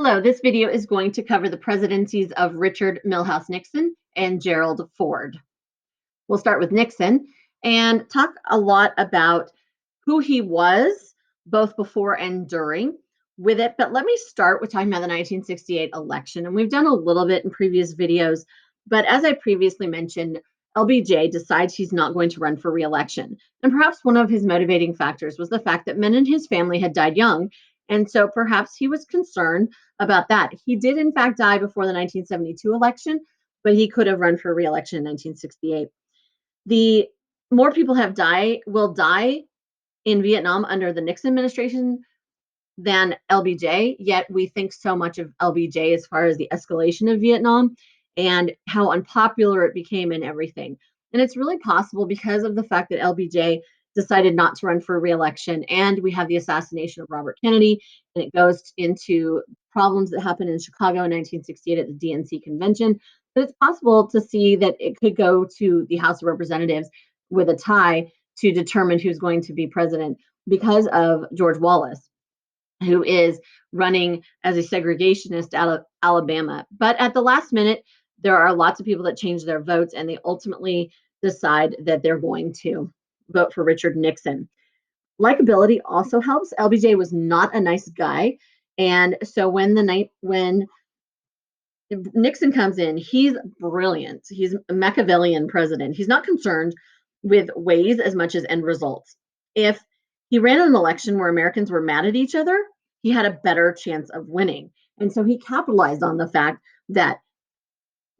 Hello, this video is going to cover the presidencies of Richard Milhous Nixon and Gerald Ford. We'll start with Nixon and talk a lot about who he was, both before and during with it. But let me start with talking about the 1968 election. And we've done a little bit in previous videos, but as I previously mentioned, LBJ decides he's not going to run for re-election. And perhaps one of his motivating factors was the fact that men in his family had died young. And so perhaps he was concerned about that. He did, in fact, die before the 1972 election, but he could have run for re-election in 1968. The more people will die in Vietnam under the Nixon administration than LBJ, yet we think so much of LBJ as far as the escalation of Vietnam and how unpopular it became and everything. And it's really possible because of the fact that LBJ decided not to run for re-election, and we have the assassination of Robert Kennedy, and it goes into problems that happened in Chicago in 1968 at the DNC convention. But it's possible to see that it could go to the House of Representatives with a tie to determine who's going to be president because of George Wallace, who is running as a segregationist out of Alabama. But at the last minute, there are lots of people that change their votes, and they ultimately decide that they're going to vote for Richard Nixon. Likability also helps. LBJ was not a nice guy, and so when Nixon comes in, he's brilliant. He's a Machiavellian president. He's not concerned with ways as much as end results. If he ran an election where Americans were mad at each other, he had a better chance of winning. And so he capitalized on the fact that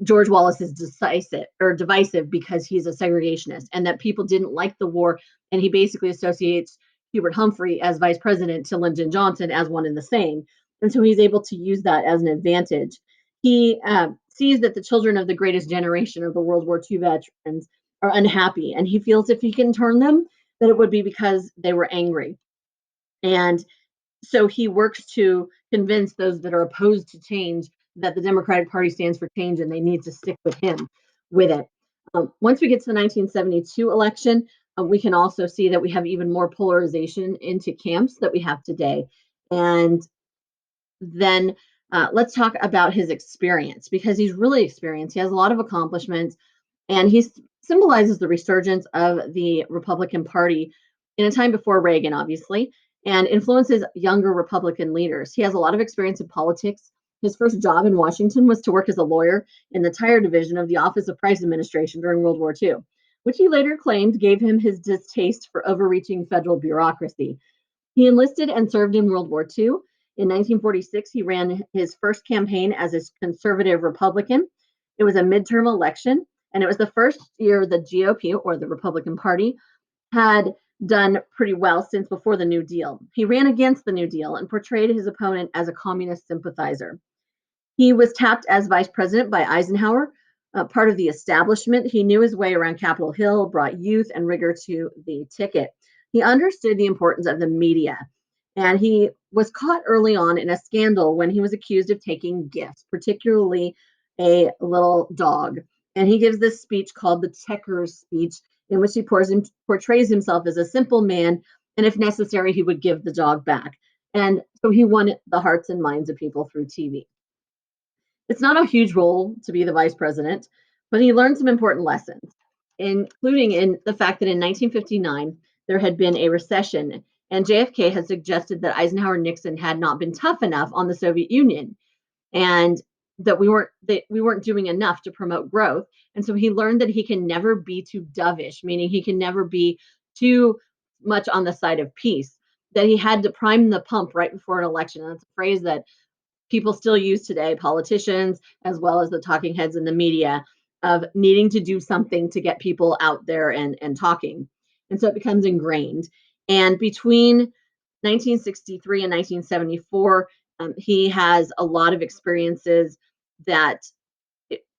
George Wallace is divisive because he's a segregationist and that people didn't like the war. And he basically associates Hubert Humphrey as vice president to Lyndon Johnson as one and the same. And so he's able to use that as an advantage. He sees that the children of the greatest generation of the World War II veterans are unhappy, and he feels if he can turn them, that it would be because they were angry. And so he works to convince those that are opposed to change that the Democratic Party stands for change and they need to stick with him with it. Once we get to the 1972 election, we can also see that we have even more polarization into camps that we have today. And then let's talk about his experience, because he's really experienced. He has a lot of accomplishments, and he symbolizes the resurgence of the Republican Party in a time before Reagan, obviously, and influences younger Republican leaders. He has a lot of experience in politics. His first job in Washington was to work as a lawyer in the tire division of the Office of Price Administration during World War II, which he later claimed gave him his distaste for overreaching federal bureaucracy. He enlisted and served in World War II. In 1946, he ran his first campaign as a conservative Republican. It was a midterm election, and it was the first year the GOP, or the Republican Party, had done pretty well since before the New Deal. He ran against the New Deal and portrayed his opponent as a communist sympathizer. He was tapped as vice president by Eisenhower, part of the establishment. He knew his way around Capitol Hill, brought youth and rigor to the ticket. He understood the importance of the media, and he was caught early on in a scandal when he was accused of taking gifts, particularly a little dog. And he gives this speech called the Checkers speech, in which he portrays himself as a simple man, and if necessary, he would give the dog back. And so he won the hearts and minds of people through TV. It's not a huge role to be the vice president, but he learned some important lessons, including in the fact that in 1959, there had been a recession, and JFK had suggested that Eisenhower and Nixon had not been tough enough on the Soviet Union, and that we weren't doing enough to promote growth. And so he learned that he can never be too dovish, meaning he can never be too much on the side of peace, that he had to prime the pump right before an election. And that's a phrase that people still use today, politicians, as well as the talking heads in the media, of needing to do something to get people out there and talking. And so it becomes ingrained. And between 1963 and 1974, he has a lot of experiences that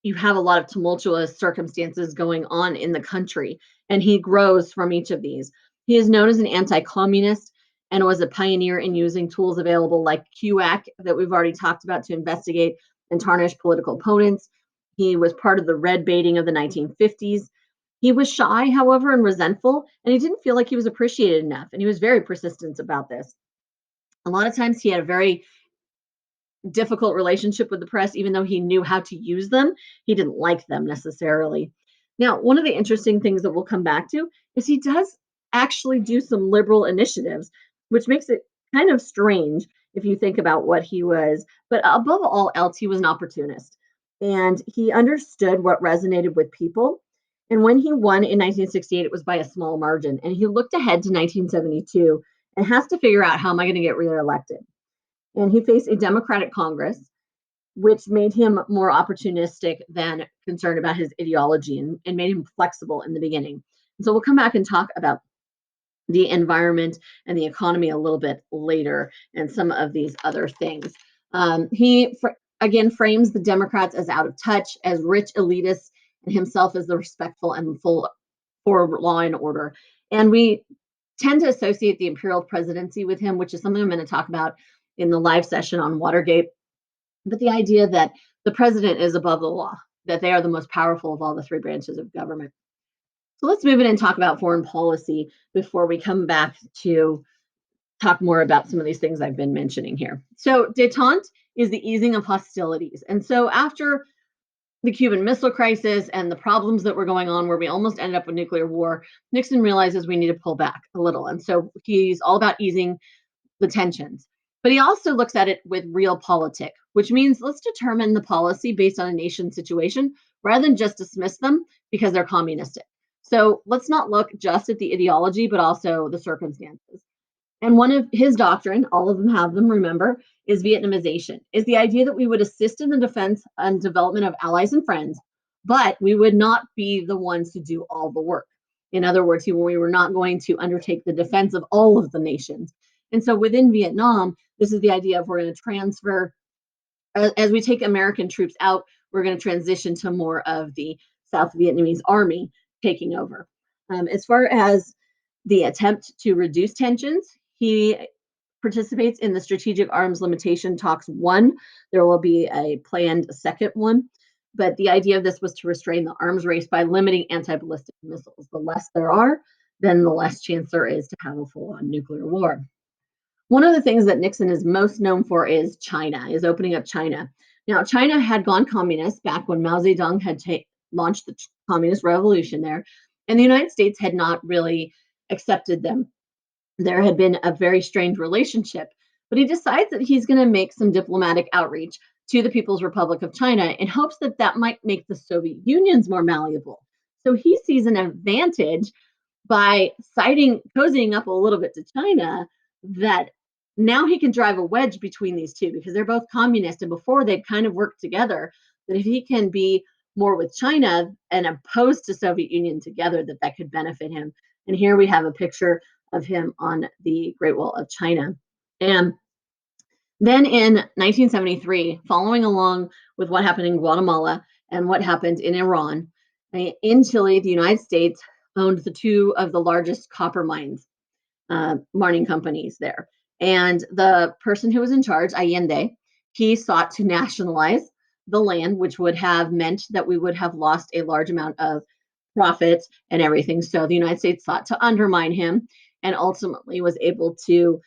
you have a lot of tumultuous circumstances going on in the country, and he grows from each of these. He is known as an anti-communist and was a pioneer in using tools available like QAC that we've already talked about to investigate and tarnish political opponents. He was part of the red baiting of the 1950s. He was shy, however, and resentful, and he didn't feel like he was appreciated enough, and he was very persistent about this. A lot of times he had a very difficult relationship with the press, even though he knew how to use them. He didn't like them necessarily. Now, one of the interesting things that we'll come back to is he does actually do some liberal initiatives, which makes it kind of strange if you think about what he was. But above all else, he was an opportunist and he understood what resonated with people. And when he won in 1968, it was by a small margin. And he looked ahead to 1972 and has to figure out, how am I going to get reelected? And he faced a Democratic Congress, which made him more opportunistic than concerned about his ideology, and made him flexible in the beginning. So we'll come back and talk about the environment and the economy a little bit later and some of these other things. He again frames the Democrats as out of touch, as rich elitists, and himself as the respectful and full for law and order. And we tend to associate the imperial presidency with him, which is something I'm going to talk about in the live session on Watergate. But the idea that the president is above the law, that they are the most powerful of all the three branches of government. So let's move in and talk about foreign policy before we come back to talk more about some of these things I've been mentioning here. So détente is the easing of hostilities. And so after the Cuban Missile Crisis and the problems that were going on where we almost ended up with nuclear war, Nixon realizes we need to pull back a little. And so he's all about easing the tensions. But he also looks at it with realpolitik, which means let's determine the policy based on a nation's situation rather than just dismiss them because they're communistic. So let's not look just at the ideology, but also the circumstances. And one of his doctrine, all of them have them, remember, is Vietnamization, is the idea that we would assist in the defense and development of allies and friends, but we would not be the ones to do all the work. In other words, we were not going to undertake the defense of all of the nations. And so within Vietnam, this is the idea of we're going to transfer, as we take American troops out, we're going to transition to more of the South Vietnamese army taking over. As far as the attempt to reduce tensions, he participates in the Strategic Arms Limitation Talks 1. There will be a planned second one. But the idea of this was to restrain the arms race by limiting anti-ballistic missiles. The less there are, then the less chance there is to have a full-on nuclear war. One of the things that Nixon is most known for is China, is opening up China. Now, China had gone communist back when Mao Zedong had launched the communist revolution there, and the United States had not really accepted them. There had been a very strained relationship, but he decides that he's going to make some diplomatic outreach to the People's Republic of China in hopes that that might make the Soviet Union's more malleable. So he sees an advantage by cozying up a little bit to China, that now he can drive a wedge between these two because they're both communist, and before they'd kind of worked together, that if he can be more with China and opposed to Soviet Union together, that could benefit him. And here we have a picture of him on the Great Wall of China. And then in 1973, following along with what happened in Guatemala and what happened in Iran, in Chile, the United States owned the two of the largest copper mining companies there. And the person who was in charge, Allende, he sought to nationalize the land, which would have meant that we would have lost a large amount of profits and everything. So the United States sought to undermine him and ultimately was able to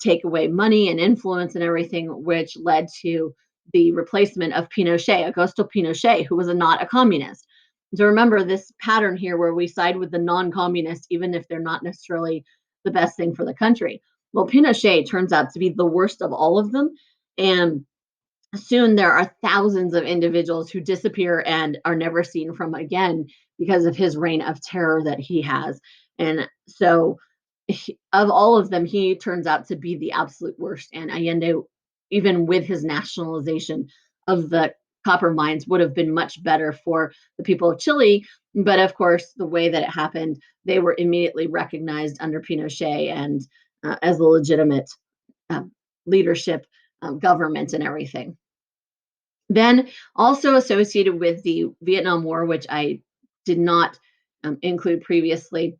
take away money and influence and everything, which led to the replacement of Pinochet, Augusto Pinochet, who was not a communist. So remember this pattern here where we side with the non-communist, even if they're not necessarily the best thing for the country. Well, Pinochet turns out to be the worst of all of them. And soon there are thousands of individuals who disappear and are never seen from again because of his reign of terror that he has. And so of all of them, he turns out to be the absolute worst. And Allende, even with his nationalization of the copper mines, would have been much better for the people of Chile. But of course, the way that it happened, they were immediately recognized under Pinochet and as a legitimate leadership, government, and everything. Then also associated with the Vietnam War, which I did not include previously,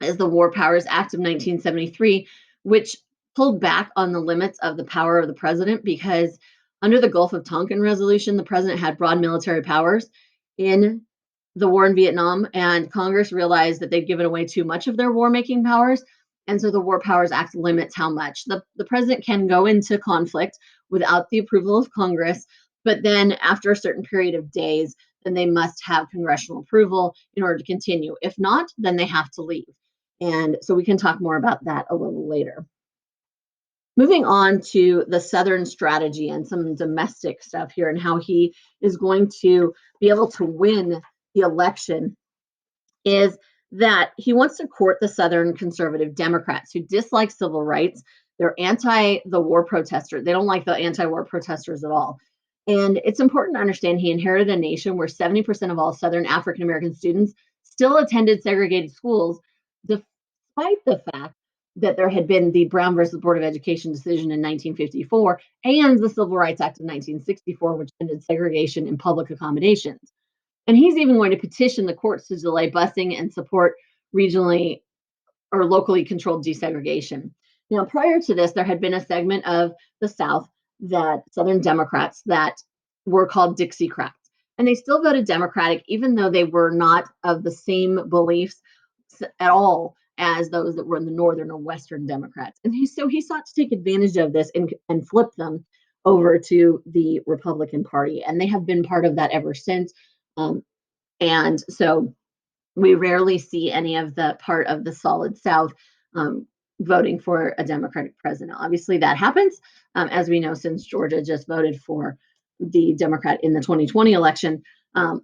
is the War Powers Act of 1973, which pulled back on the limits of the power of the president because under the Gulf of Tonkin Resolution, the president had broad military powers in the war in Vietnam, and Congress realized that they'd given away too much of their war-making powers. And so the War Powers Act limits how much the president can go into conflict without the approval of Congress. But then after a certain period of days, then they must have congressional approval in order to continue. If not, then they have to leave. And so we can talk more about that a little later. Moving on to the Southern strategy and some domestic stuff here and how he is going to be able to win the election is that he wants to court the Southern conservative Democrats who dislike civil rights. They're anti the war protesters. They don't like the anti war protesters at all. And it's important to understand he inherited a nation where 70% of all Southern African American students still attended segregated schools, despite the fact that there had been the Brown versus Board of Education decision in 1954 and the Civil Rights Act of 1964, which ended segregation in public accommodations. And he's even going to petition the courts to delay busing and support regionally or locally controlled desegregation. Now, prior to this, there had been a segment of the South that Southern Democrats that were called Dixiecrats. And they still voted Democratic, even though they were not of the same beliefs at all as those that were in the Northern or Western Democrats. And so he sought to take advantage of this and flip them over to the Republican Party. And they have been part of that ever since. And so we rarely see any of the part of the solid South um, voting for a Democratic president. Obviously, that happens, as we know, since Georgia just voted for the Democrat in the 2020 election.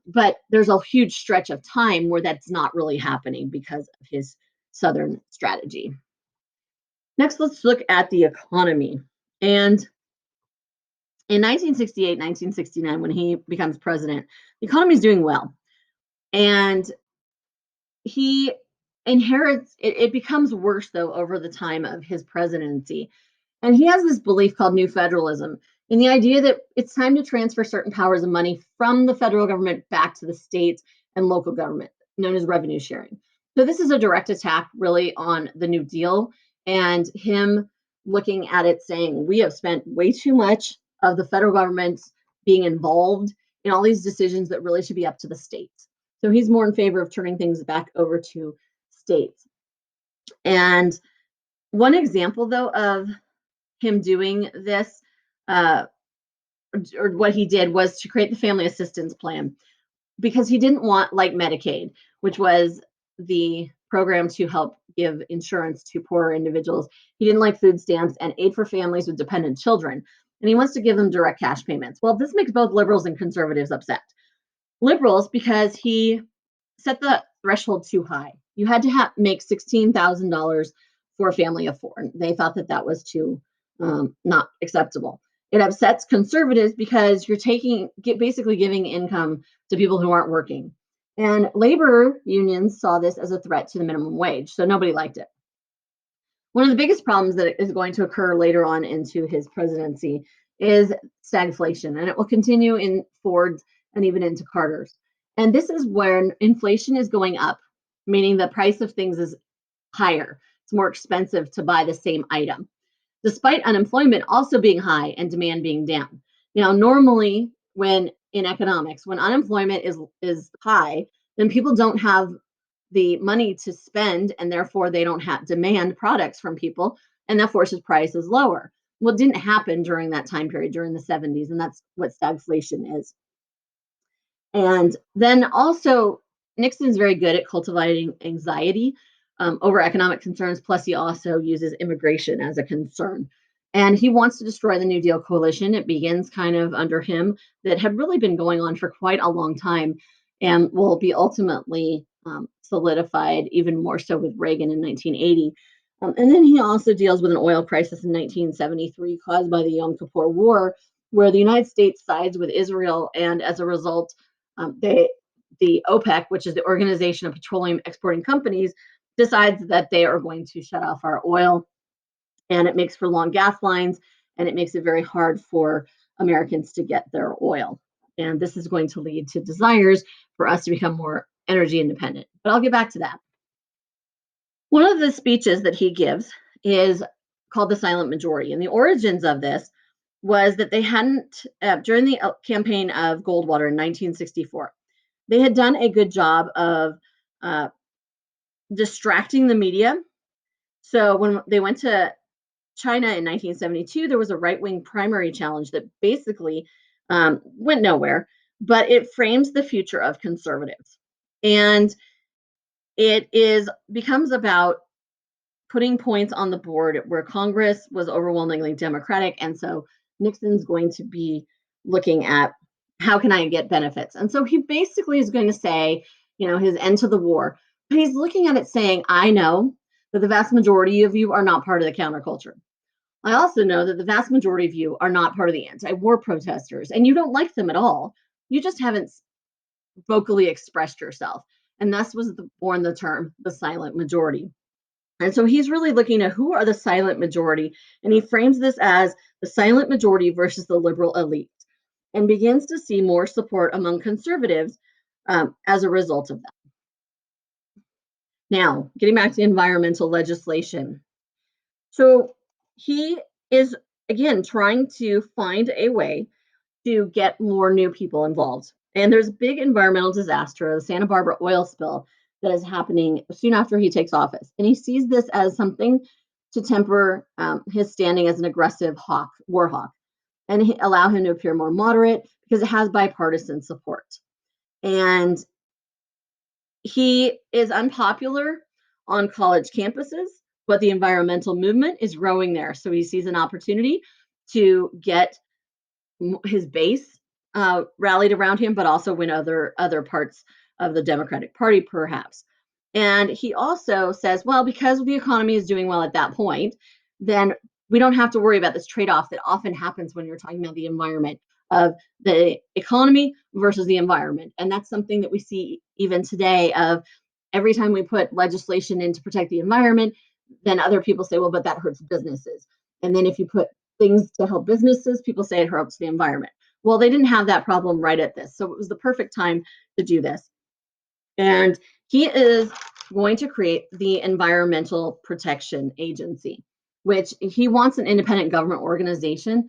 But there's a huge stretch of time where that's not really happening because of his Southern strategy. Next, let's look at the economy. And in 1968, 1969, when he becomes president, the economy is doing well. And he inherits it becomes worse though over the time of his presidency. And he has this belief called new federalism, and the idea that it's time to transfer certain powers and money from the federal government back to the states and local government, known as revenue sharing. So this is a direct attack really on the New Deal and him looking at it saying we have spent way too much of the federal government being involved in all these decisions that really should be up to the states. So he's more in favor of turning things back over to states. And one example, though, of him doing this, uh, or what he did, was to create the Family Assistance Plan because he didn't want, like Medicaid, which was the program to help give insurance to poorer individuals. He didn't like food stamps and aid for families with dependent children. And he wants to give them direct cash payments. Well, this makes both liberals and conservatives upset. Liberals, because he set the threshold too high. You had to make $16,000 for a family of four. They thought that that was too not acceptable. It upsets conservatives because you're basically giving income to people who aren't working. And labor unions saw this as a threat to the minimum wage, so nobody liked it. One of the biggest problems that is going to occur later on into his presidency is stagflation, and it will continue in Ford's and even into Carter's. And this is when inflation is going up, meaning the price of things is higher. It's more expensive to buy the same item, despite unemployment also being high and demand being down. Now, normally, when in economics, when unemployment is high, then people don't have the money to spend, and therefore they don't have demand products from people, and that forces prices lower. Well, it didn't happen during that time period during the 70s, and that's what stagflation is. And then also, Nixon's very good at cultivating anxiety over economic concerns. Plus, he also uses immigration as a concern. And he wants to destroy the New Deal coalition. It begins kind of under him, that had really been going on for quite a long time and will be ultimately solidified even more so with Reagan in 1980. And then he also deals with an oil crisis in 1973 caused by the Yom Kippur War, where the United States sides with Israel, and as a result, the OPEC, which is the Organization of Petroleum Exporting Companies, decides that they are going to shut off our oil, and it makes for long gas lines, and it makes it very hard for Americans to get their oil. And this is going to lead to desires for us to become more energy independent. But I'll get back to that. One of the speeches that he gives is called the silent majority. And the origins of this was that they hadn't, during the campaign of Goldwater in 1964, they had done a good job of distracting the media. So when they went to China in 1972, there was a right wing primary challenge that basically went nowhere, but it frames the future of conservatives. And it is becomes about putting points on the board where Congress was overwhelmingly Democratic. And so Nixon's going to be looking at how can I get benefits? And so he basically is going to say, his end to the war. But he's looking at it saying, I know that the vast majority of you are not part of the counterculture. I also know that the vast majority of you are not part of the anti-war protesters, and you don't like them at all. You just haven't vocally expressed yourself. And thus was born the term the silent majority. And so he's really looking at who are the silent majority, and he frames this as the silent majority versus the liberal elite, and begins to see more support among conservatives as a result of that. Now, getting back to environmental legislation. So he is, again, trying to find a way to get more new people involved. And there's a big environmental disaster, the Santa Barbara oil spill, that is happening soon after he takes office. And he sees this as something to temper his standing as an aggressive war hawk, and allow him to appear more moderate because it has bipartisan support. And he is unpopular on college campuses, but the environmental movement is growing there. So he sees an opportunity to get his base rallied around him, but also win other parts of the Democratic Party, perhaps. And he also says, well, because the economy is doing well at that point, then we don't have to worry about this trade-off that often happens when you're talking about the environment of the economy versus the environment. And that's something that we see even today of every time we put legislation in to protect the environment, then other people say, well, but that hurts businesses. And then if you put things to help businesses, people say it hurts the environment. Well, they didn't have that problem right at this. So it was the perfect time to do this. And he is going to create the Environmental Protection Agency, which he wants an independent government organization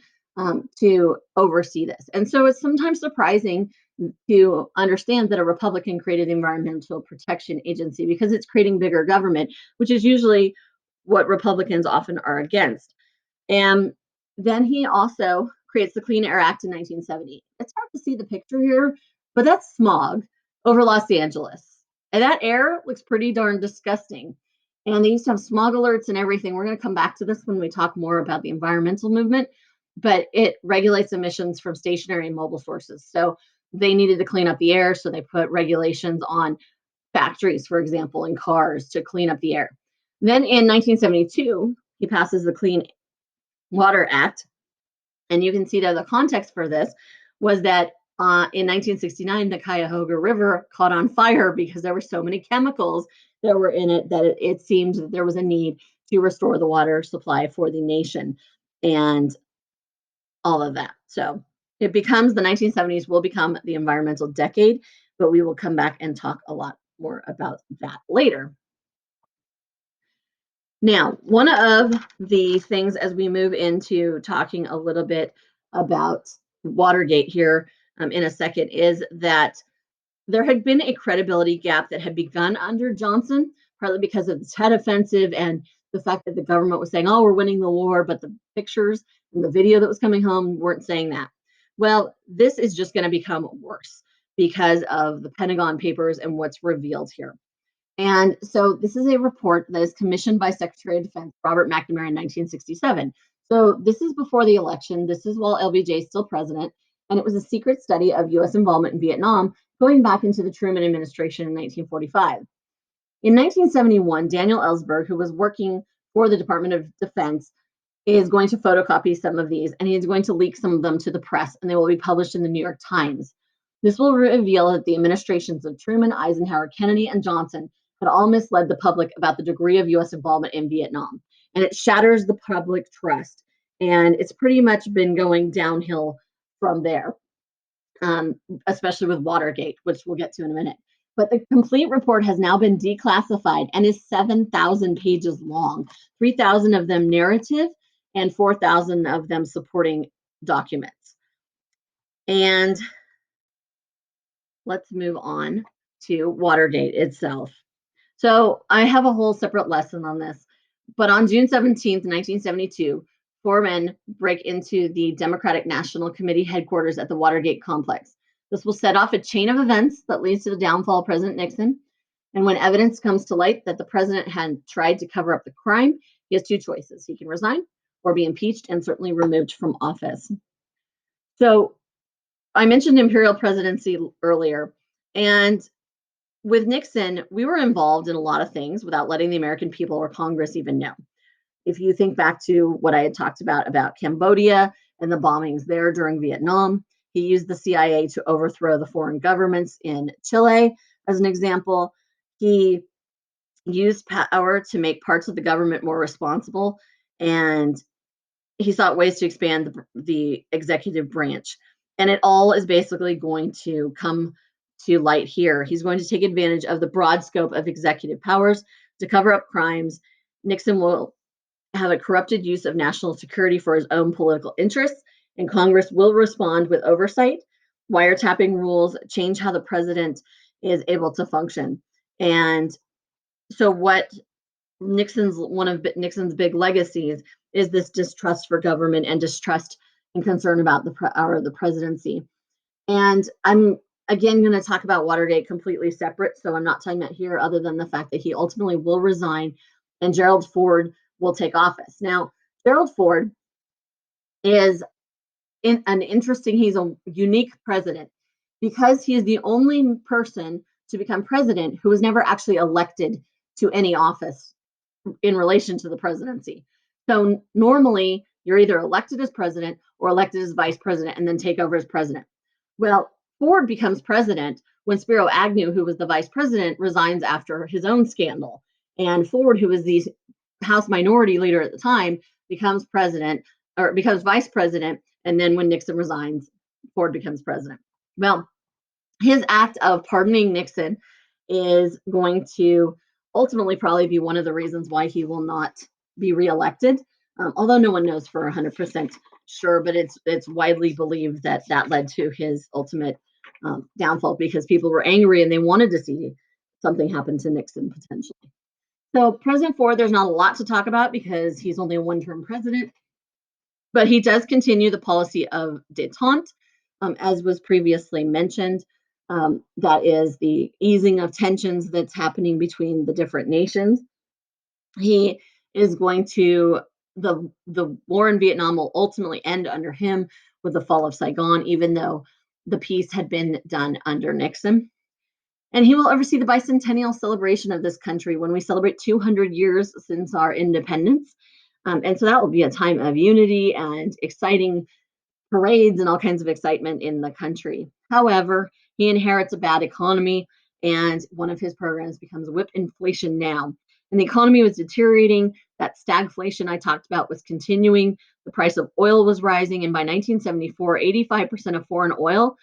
to oversee this. And so it's sometimes surprising to understand that a Republican created the Environmental Protection Agency because it's creating bigger government, which is usually what Republicans often are against. And then he also creates the Clean Air Act in 1970. It's hard to see the picture here, but that's smog over Los Angeles. And that air looks pretty darn disgusting. And they used to have smog alerts and everything. We're going to come back to this when we talk more about the environmental movement, but it regulates emissions from stationary and mobile sources. So they needed to clean up the air, so they put regulations on factories, for example, and cars to clean up the air. Then in 1972, he passes the Clean Water Act. And you can see that the context for this was that in 1969, the Cuyahoga River caught on fire because there were so many chemicals that were in it that it seemed that there was a need to restore the water supply for the nation and all of that. So it becomes the 1970s will become the environmental decade, but we will come back and talk a lot more about that later. Now, one of the things as we move into talking a little bit about Watergate here in a second is that there had been a credibility gap that had begun under Johnson, partly because of the Tet Offensive and the fact that the government was saying, oh, we're winning the war, but the pictures and the video that was coming home weren't saying that. Well, this is just going to become worse because of the Pentagon Papers and what's revealed here. And so this is a report that is commissioned by Secretary of Defense Robert McNamara in 1967. So this is before the election. This is while LBJ is still president. And it was a secret study of U.S. involvement in Vietnam going back into the Truman administration in 1945. In 1971, Daniel Ellsberg, who was working for the Department of Defense, is going to photocopy some of these, and he's going to leak some of them to the press, and they will be published in the New York Times. This will reveal that the administrations of Truman, Eisenhower, Kennedy, and Johnson had all misled the public about the degree of U.S. involvement in Vietnam. And it shatters the public trust. And it's pretty much been going downhill from there, especially with Watergate, which we'll get to in a minute. But the complete report has now been declassified and is 7,000 pages long, 3,000 of them narrative and 4,000 of them supporting documents. And let's move on to Watergate itself. So I have a whole separate lesson on this, But on June 17th, 1972, four men break into the Democratic National Committee headquarters at the Watergate complex. This will set off a chain of events that leads to the downfall of President Nixon. And when evidence comes to light that the president had tried to cover up the crime, he has two choices. He can resign or be impeached and certainly removed from office. So I mentioned imperial presidency earlier. And with Nixon, we were involved in a lot of things without letting the American people or Congress even know. If you think back to what I had talked about Cambodia and the bombings there during Vietnam, he used the CIA to overthrow the foreign governments in Chile, as an example. He used power to make parts of the government more responsible, and he sought ways to expand the executive branch. And it all is basically going to come to light here. He's going to take advantage of the broad scope of executive powers to cover up crimes. Nixon will have a corrupted use of national security for his own political interests, and Congress will respond with oversight. Wiretapping rules change how the president is able to function. And so, what one of Nixon's big legacies is this distrust for government and distrust and concern about the power of the presidency. And I'm again going to talk about Watergate completely separate, so I'm not talking about here other than the fact that he ultimately will resign and Gerald Ford will take office. Now, Gerald Ford is he's a unique president because he is the only person to become president who was never actually elected to any office in relation to the presidency. So normally you're either elected as president or elected as vice president and then take over as president. Well, Ford becomes president when Spiro Agnew, who was the vice president, resigns after his own scandal. And Ford, who was the House Minority Leader at the time, becomes president or becomes vice president. And then when Nixon resigns, Ford becomes president. Well, his act of pardoning Nixon is going to ultimately probably be one of the reasons why he will not be reelected, although no one knows for 100% sure, but it's widely believed that that led to his ultimate downfall because people were angry and they wanted to see something happen to Nixon potentially. So President Ford, there's not a lot to talk about because he's only a one-term president, but he does continue the policy of détente, as was previously mentioned. That is the easing of tensions that's happening between the different nations. He is going to the war in Vietnam will ultimately end under him with the fall of Saigon, even though the peace had been done under Nixon. And he will oversee the bicentennial celebration of this country when we celebrate 200 years since our independence. And so that will be a time of unity and exciting parades and all kinds of excitement in the country. However, he inherits a bad economy, and one of his programs becomes Whip Inflation Now. And the economy was deteriorating. That stagflation I talked about was continuing. The price of oil was rising, and by 1974, 85% of foreign oil,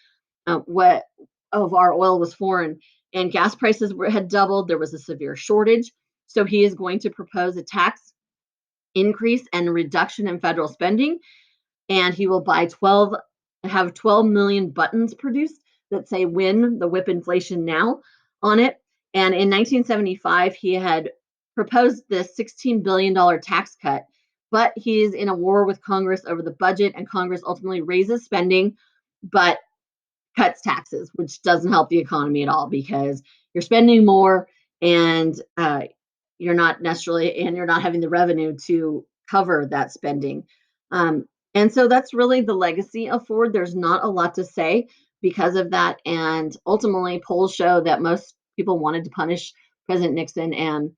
what of our oil was foreign, and gas prices had doubled. There was a severe shortage. So he is going to propose a tax increase and reduction in federal spending, and he will have 12 million buttons produced that say "Win the Whip Inflation Now" on it. And in 1975, he had proposed this $16 billion tax cut, but he's in a war with Congress over the budget, and Congress ultimately raises spending, but cuts taxes, which doesn't help the economy at all because you're spending more and you're not having the revenue to cover that spending. And so that's really the legacy of Ford. There's not a lot to say because of that. And ultimately, polls show that most people wanted to punish President Nixon, and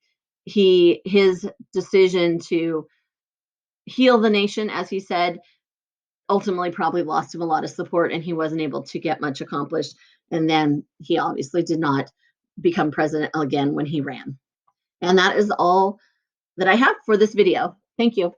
his decision to heal the nation, as he said, ultimately probably lost him a lot of support and he wasn't able to get much accomplished. And then he obviously did not become president again when he ran. And that is all that I have for this video. Thank you.